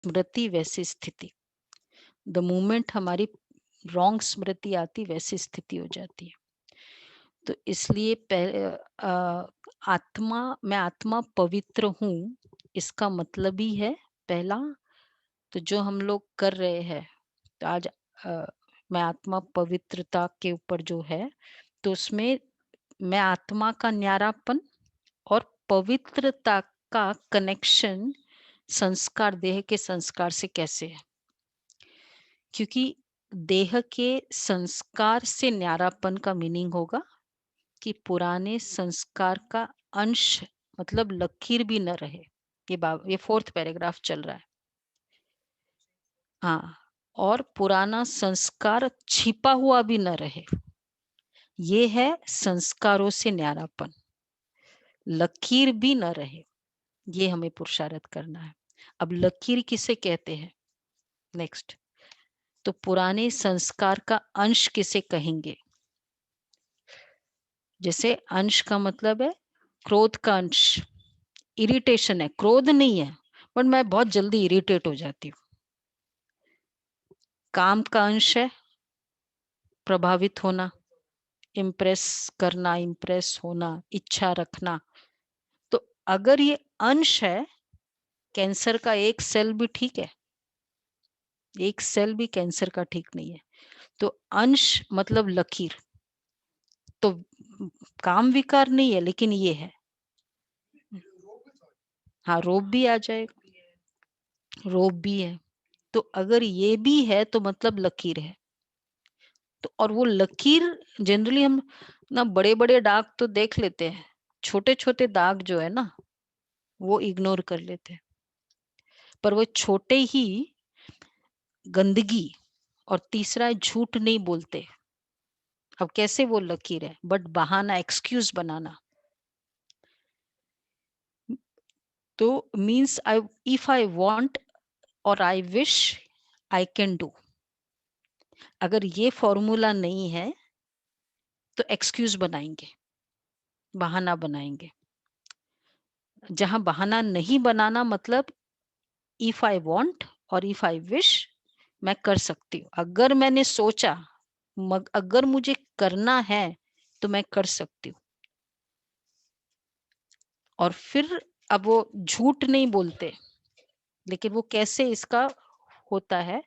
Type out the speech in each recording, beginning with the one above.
स्मृति वैसी स्थिति। The moment हमारी रॉन्ग स्मृति आती वैसी स्थिति हो जाती है। तो इसलिए आत्मा, मैं आत्मा पवित्र हूँ, इसका मतलब ही है पहला, तो जो हम लोग कर रहे हैं, तो आज मैं आत्मा पवित्रता के ऊपर जो है, तो उसमें मैं आत्मा का न्यारापन और पवित्रता का कनेक्शन संस्कार, देह के संस्कार से कैसे है, क्योंकि देह के संस्कार से न्यारापन का मीनिंग होगा कि पुराने संस्कार का अंश, मतलब लकीर भी न रहे। ये 4th पैराग्राफ चल रहा है। हाँ, और पुराना संस्कार छिपा हुआ भी न रहे, ये है संस्कारों से न्यारापन। लकीर भी न रहे, ये हमें पुरुषार्थ करना है। अब लकीर किसे कहते हैं, नेक्स्ट, तो पुराने संस्कार का अंश किसे कहेंगे? जैसे अंश का मतलब है क्रोध का अंश, इरिटेशन है, क्रोध नहीं है, बट मैं बहुत जल्दी इरिटेट हो जाती हूँ। काम का अंश है प्रभावित होना, इम्प्रेस करना, इम्प्रेस होना, इच्छा रखना। तो अगर ये अंश है, कैंसर का एक सेल भी ठीक है, एक सेल भी कैंसर का ठीक नहीं है। तो अंश मतलब लकीर, तो काम विकार नहीं है, लेकिन ये है। हाँ, रोग भी आ जाएगा, रोग भी है। तो अगर ये भी है तो मतलब लकीर है। तो और वो लकीर जनरली हम ना बड़े बड़े दाग तो देख लेते हैं, छोटे छोटे दाग जो है ना वो इग्नोर कर लेते हैं, पर वो छोटे ही गंदगी, और तीसरा है झूठ नहीं बोलते। अब कैसे वो लकीर है, बट बहाना, एक्सक्यूज बनाना। तो means I, if I want और I wish, I can do. अगर ये फॉर्मूला नहीं है तो एक्सक्यूज बनाएंगे, बहाना बनाएंगे। जहां बहाना नहीं बनाना, मतलब इफ आई वांट और इफ आई विश, मैं कर सकती हूँ। अगर मैंने सोचा, अगर मुझे करना है तो मैं कर सकती हूँ। और फिर अब वो झूठ नहीं बोलते, लेकिन वो कैसे इसका होता है,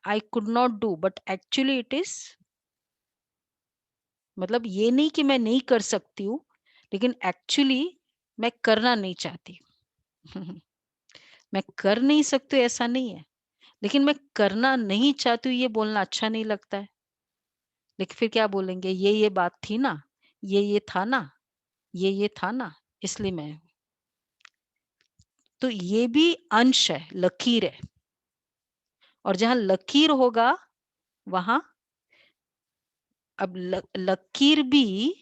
I could not do but actually it is, मतलब ये नहीं कि मैं नहीं कर सकती हूँ, लेकिन एक्चुअली मैं करना नहीं चाहती। मैं कर नहीं सकती ऐसा नहीं है, लेकिन मैं करना नहीं चाहती हूँ, ये बोलना अच्छा नहीं लगता है। लेकिन फिर क्या बोलेंगे, ये बात थी ना, ये था ना, ये था ना, इसलिए मैं, तो ये भी अंश है, लकीर है। और जहां लकीर होगा वहां, अब लकीर भी,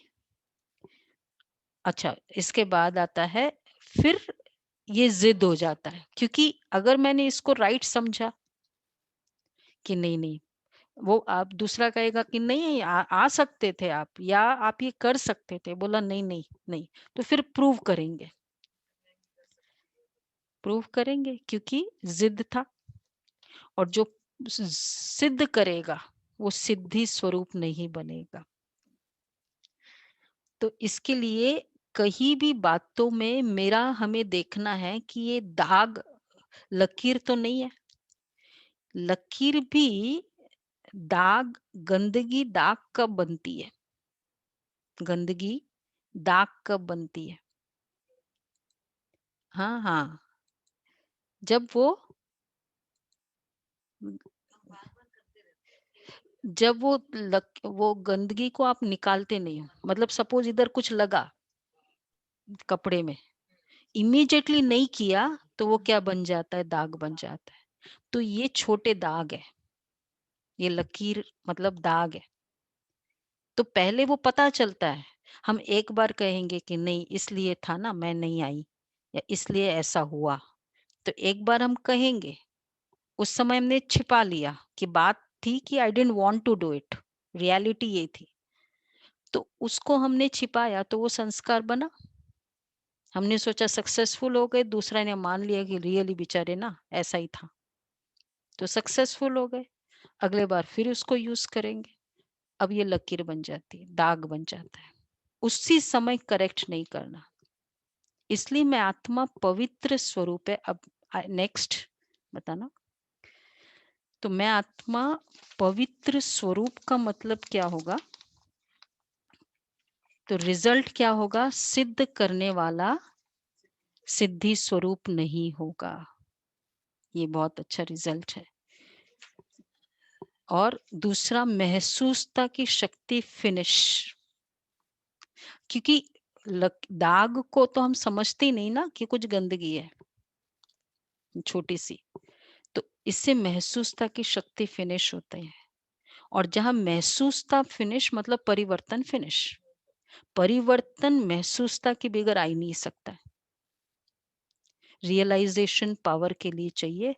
अच्छा इसके बाद आता है, फिर ये जिद हो जाता है, क्योंकि अगर मैंने इसको राइट समझा कि नहीं नहीं, वो आप दूसरा कहेगा कि नहीं आ सकते थे आप, या आप ये कर सकते थे, बोला नहीं नहीं नहीं, तो फिर प्रूव करेंगे, प्रूव करेंगे क्योंकि जिद था। और जो सिद्ध करेगा वो सिद्धि स्वरूप नहीं बनेगा। तो इसके लिए कहीं भी बातों में मेरा हमें देखना है कि ये दाग, लकीर तो नहीं है। लकीर भी दाग, गंदगी दाग कब बनती है, गंदगी दाग कब बनती है? हाँ हाँ, जब वो गंदगी को आप निकालते नहीं हो, मतलब सपोज इधर कुछ लगा कपड़े में, इमीडिएटली नहीं किया तो वो क्या बन जाता है, दाग बन जाता है। तो ये छोटे दाग है, ये लकीर मतलब दाग है। तो पहले वो पता चलता है, हम एक बार कहेंगे कि नहीं इसलिए था ना मैं नहीं आई, या इसलिए ऐसा हुआ, तो एक बार हम कहेंगे, उस समय हमने छिपा लिया कि बात थी कि I don't want to do it, reality ये थी, तो उसको हमने छिपाया तो वो संस्कार बना। हमने सोचा सक्सेसफुल हो गए, दूसरा ने मान लिया कि रियली बेचारे ना ऐसा ही था। तो सक्सेसफुल हो गए, अगले बार फिर उसको यूज करेंगे, अब ये लकीर बन जाती है, दाग बन जाता है। उसी समय करेक्ट नहीं करना, इसलिए मैं आत्मा पवित्र स्वरूप है। अब नेक्स्ट बताना। तो मैं आत्मा पवित्र स्वरूप का मतलब क्या होगा? तो रिजल्ट क्या होगा? सिद्ध करने वाला सिद्धि स्वरूप नहीं होगा। ये बहुत अच्छा रिजल्ट है। और दूसरा, महसूसता की शक्ति फिनिश, क्योंकि दाग को तो हम समझते ही नहीं ना कि कुछ गंदगी है छोटी सी, तो इससे महसूसता की शक्ति फिनिश होते हैं। और जहां महसूसता फिनिश मतलब परिवर्तन फिनिश, परिवर्तन महसूसता के बगैर आ ही नहीं सकता है। रियलाइजेशन पावर के लिए चाहिए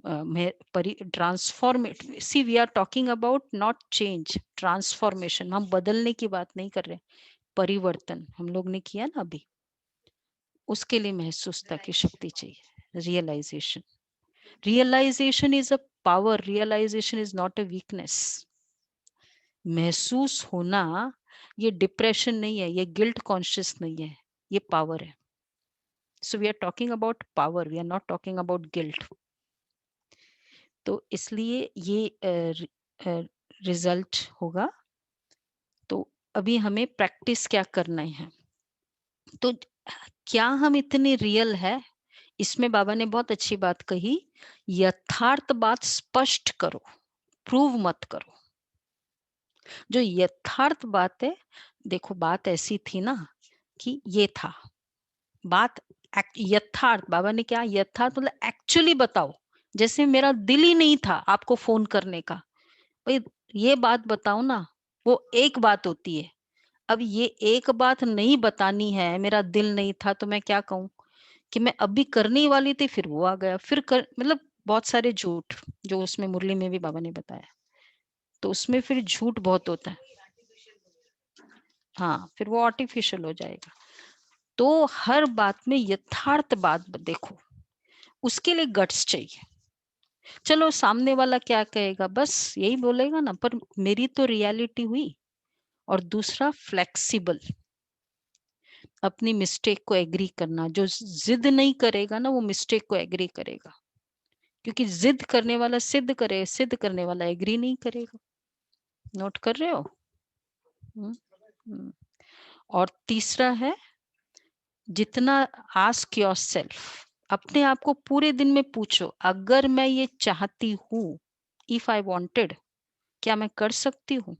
transformation. See we are talking about not change, transformation. हम बदलने की बात नहीं कर रहे, परिवर्तन हम लोग ने किया ना अभी, उसके लिए महसूसता की शक्ति चाहिए। Realization, realization is a power, realization is not a weakness. महसूस होना ये डिप्रेशन नहीं है, ये गिल्ट कॉन्शियस नहीं है, ये पावर है। So we are talking about power, we are not talking about guilt. तो इसलिए ये रिजल्ट होगा। तो अभी हमें प्रैक्टिस क्या करना है? तो क्या हम इतने रियल है? इसमें बाबा ने बहुत अच्छी बात कही, यथार्थ बात स्पष्ट करो, प्रूव मत करो। जो यथार्थ बात है, देखो बात ऐसी थी ना कि ये था बात यथार्थ। बाबा ने क्या यथार्थ मतलब एक्चुअली बताओ। जैसे मेरा दिल ही नहीं था आपको फोन करने का, भाई ये बात बताओ ना, वो एक बात होती है। अब ये एक बात नहीं बतानी है, मेरा दिल नहीं था, तो मैं क्या कहूं कि मैं अभी करने वाली थी, फिर वो आ गया, फिर कर मतलब बहुत सारे झूठ, जो उसमें मुरली में भी बाबा ने बताया। तो उसमें फिर झूठ बहुत होता है। हाँ, फिर वो आर्टिफिशियल हो जाएगा। तो हर बात में यथार्थ बात देखो, उसके लिए गट्स चाहिए। चलो सामने वाला क्या कहेगा, बस यही बोलेगा ना, पर मेरी तो रियलिटी हुई। और दूसरा, फ्लेक्सिबल, अपनी मिस्टेक को एग्री करना। जो जिद नहीं करेगा ना, वो मिस्टेक को एग्री करेगा, क्योंकि जिद करने वाला सिद्ध करे, सिद्ध करने वाला एग्री नहीं करेगा। नोट कर रहे हो? हम्म, हम्म। और तीसरा है, जितना आस्क योरसेल्फ, अपने आप को पूरे दिन में पूछो, अगर मैं ये चाहती हूँ, इफ आई वांटेड, क्या मैं कर सकती हूँ?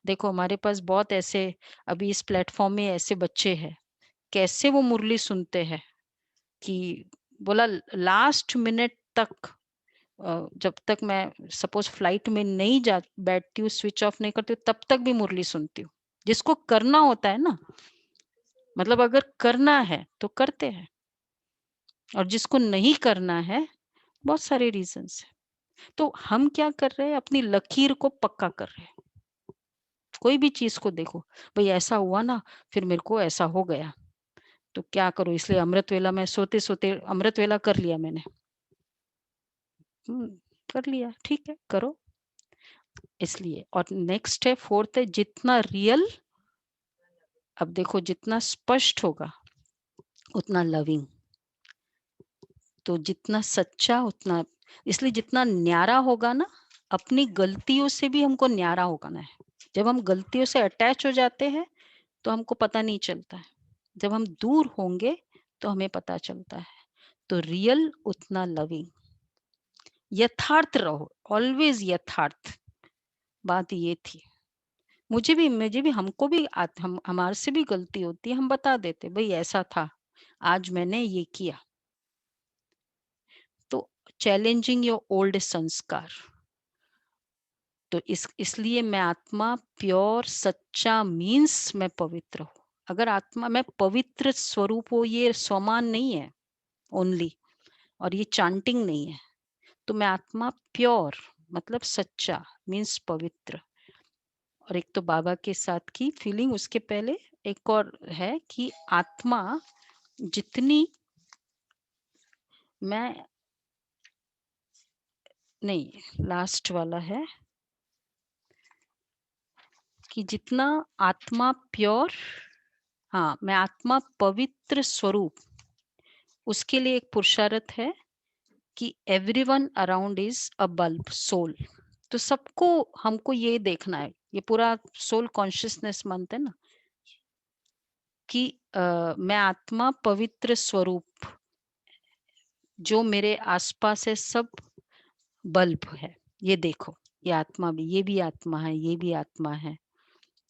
देखो हमारे पास बहुत ऐसे अभी इस प्लेटफॉर्म में ऐसे बच्चे हैं, कैसे वो मुरली सुनते हैं कि बोला लास्ट मिनट तक, जब तक मैं सपोज फ्लाइट में नहीं जा बैठती हूँ, स्विच ऑफ नहीं करती हूँ, तब तक भी मुरली सुनती हूँ। जिसको करना होता है ना, मतलब अगर करना है तो करते हैं, और जिसको नहीं करना है, बहुत सारे रीजंस है। तो हम क्या कर रहे हैं, अपनी लकीर को पक्का कर रहे हैं। कोई भी चीज को देखो, भाई ऐसा हुआ ना, फिर मेरे को ऐसा हो गया, तो क्या करूं, इसलिए अमृत वेला में सोते सोते अमृत वेला कर लिया मैंने। हम्म, कर लिया, ठीक है, करो। इसलिए, और नेक्स्ट है, फोर्थ है, जितना रियल, अब देखो जितना स्पष्ट होगा उतना लविंग। तो जितना सच्चा उतना, इसलिए जितना न्यारा होगा ना, अपनी गलतियों से भी हमको न्यारा होना है। जब हम गलतियों से अटैच हो जाते हैं तो हमको पता नहीं चलता है, जब हम दूर होंगे तो हमें पता चलता है। तो रियल उतना लविंग, यथार्थ रहो, ऑलवेज यथार्थ। बात ये थी। मुझे भी हमको भी हम हमारे से भी गलती होती है, हम बता देते भाई ऐसा था, आज मैंने ये किया। तो चैलेंजिंग योर ओल्ड संस्कार। तो इसलिए मैं आत्मा प्योर सच्चा मीन्स मैं पवित्र हूँ। अगर आत्मा मैं पवित्र स्वरूप हो, ये स्वमान नहीं है ओनली, और ये चांटिंग नहीं है। तो मैं आत्मा प्योर मतलब सच्चा मीन्स पवित्र। और एक तो बाबा के साथ की फीलिंग, उसके पहले एक और है कि आत्मा जितनी मैं नहीं, लास्ट वाला है कि जितना आत्मा प्योर, हाँ, मैं आत्मा पवित्र स्वरूप, उसके लिए एक पुरुषार्थ है कि everyone around is a bulb soul. तो सबको हमको ये देखना है, ये पूरा सोल कॉन्शियसनेस मंथ है ना, कि मैं आत्मा पवित्र स्वरूप, जो मेरे आसपास है सब बल्ब है, ये देखो, ये आत्मा भी, ये भी आत्मा है, ये भी आत्मा है।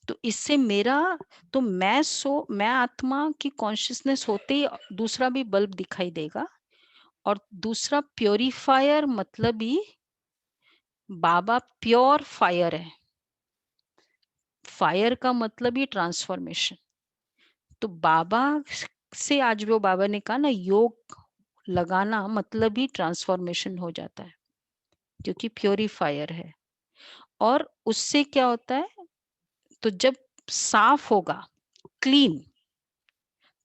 तो इससे मेरा, तो मैं आत्मा की कॉन्शियसनेस होते ही दूसरा भी बल्ब दिखाई देगा। और दूसरा प्योरीफायर, मतलब ही बाबा प्योर फायर है। फायर का मतलब ही ट्रांसफॉर्मेशन। तो बाबा से, आज वो बाबा ने कहा ना, योग लगाना मतलब ही ट्रांसफॉर्मेशन हो जाता है, क्योंकि प्योरीफायर है। और उससे क्या होता है, तो जब साफ होगा, क्लीन,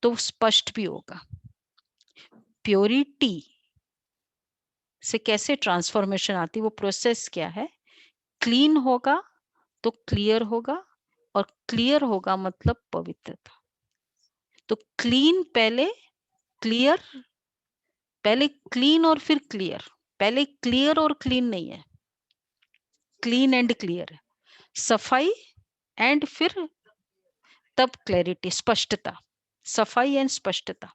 तो स्पष्ट भी होगा। प्योरिटी से कैसे ट्रांसफॉर्मेशन आती है, वो प्रोसेस क्या है, क्लीन होगा तो क्लियर होगा, और क्लियर होगा मतलब पवित्रता। तो क्लीन पहले, क्लियर पहले, क्लीन और फिर क्लियर। पहले क्लियर और क्लीन नहीं है, क्लीन एंड क्लियर है। सफाई एंड फिर तब क्लैरिटी, स्पष्टता। सफाई एंड स्पष्टता,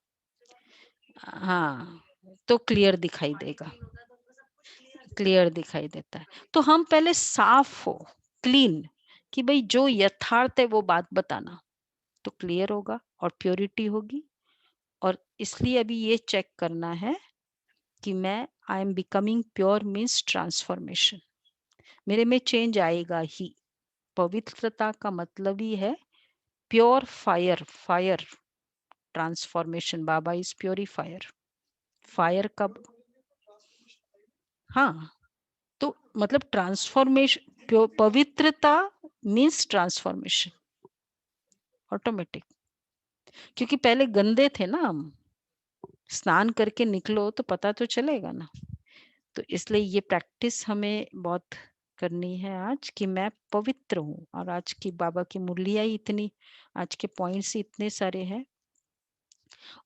हाँ, तो क्लियर दिखाई देगा, क्लियर दिखाई देता है। तो हम पहले साफ हो, क्लीन, कि भाई जो यथार्थ है वो बात बताना, तो क्लियर होगा और प्योरिटी होगी। और इसलिए अभी ये चेक करना है कि मैं, I am becoming pure means transformation, मेरे में चेंज आएगा ही। पवित्रता का मतलब ही है pure fire, fire transformation. Baba is purifier, fire का, हाँ, तो मतलब ट्रांसफॉर्मेशन, पवित्रता मीन्स ट्रांसफॉर्मेशन ऑटोमेटिक। क्योंकि पहले गंदे थे ना हम, स्नान करके निकलो तो पता तो चलेगा ना। तो इसलिए ये प्रैक्टिस हमें बहुत करनी है आज, कि मैं पवित्र हूँ। और आज की बाबा की मुरलियाँ ही इतनी, आज के पॉइंट्स ही इतने सारे हैं।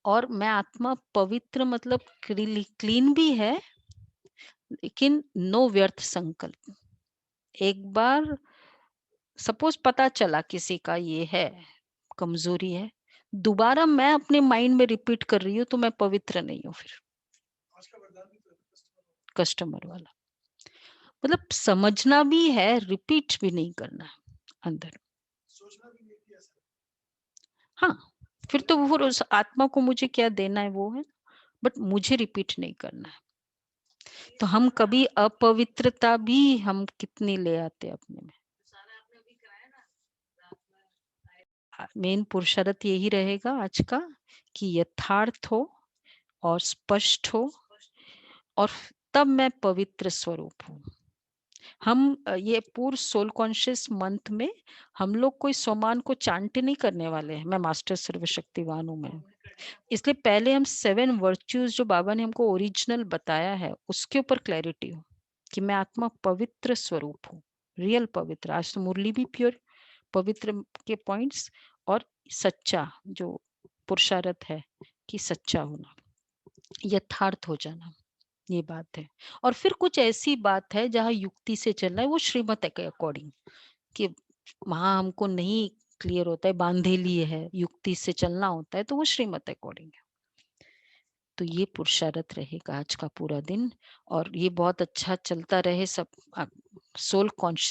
और मैं आत्मा पवित्र मतलब क्लीन भी है, लेकिन नो व्यर्थ संकल्प। एक बार सपोज पता चला किसी का ये है, कमजोरी है, दोबारा मैं अपने माइंड में रिपीट कर रही हूँ, तो मैं पवित्र नहीं हूँ फिर। कस्टमर वाला मतलब समझना भी है, रिपीट भी नहीं करना है अंदर। हाँ, फिर तो वो उस आत्मा को मुझे क्या देना है वो है, बट मुझे रिपीट नहीं करना है। तो हम कभी अपवित्रता भी हम कितनी ले आते हैं अपने में। मेन पुरुषार्थ यही रहेगा आज का, कि यथार्थ हो और स्पष्ट हो, और तब मैं पवित्र स्वरूप हूँ। हम ये पूर्ण सोल कॉन्शियस मंथ में हम लोग कोई सोमान को चांट नहीं करने वाले हैं, मैं मास्टर सर्वशक्तिवान हूँ मैं। इसलिए पहले हम 7 वर्च्यूज जो बाबा ने हमको ओरिजिनल बताया है, उसके ऊपर क्लैरिटी हो, कि मैं आत्मा पवित्र स्वरूप हूँ, रियल पवित्र। आज तो मुरली भी प्योर पवित्र के पॉइंट्स, और सच्चा जो पुरुषार्थ है, कि सच्चा होना, यथार्थ हो जाना, ये बात है। और फिर कुछ ऐसी बात है जहाँ युक्ति से चलना है, वो श्रीमत के अकॉर्डिंग, कि वहां हमको नहीं क्लियर होता है, बांधेली है, युक्ति से चलना होता है, तो वो श्रीमत अकॉर्डिंग है। तो ये पुरुषार्थ रहेगा आज का पूरा दिन, और ये बहुत अच्छा चलता रहे सब। Soul conscious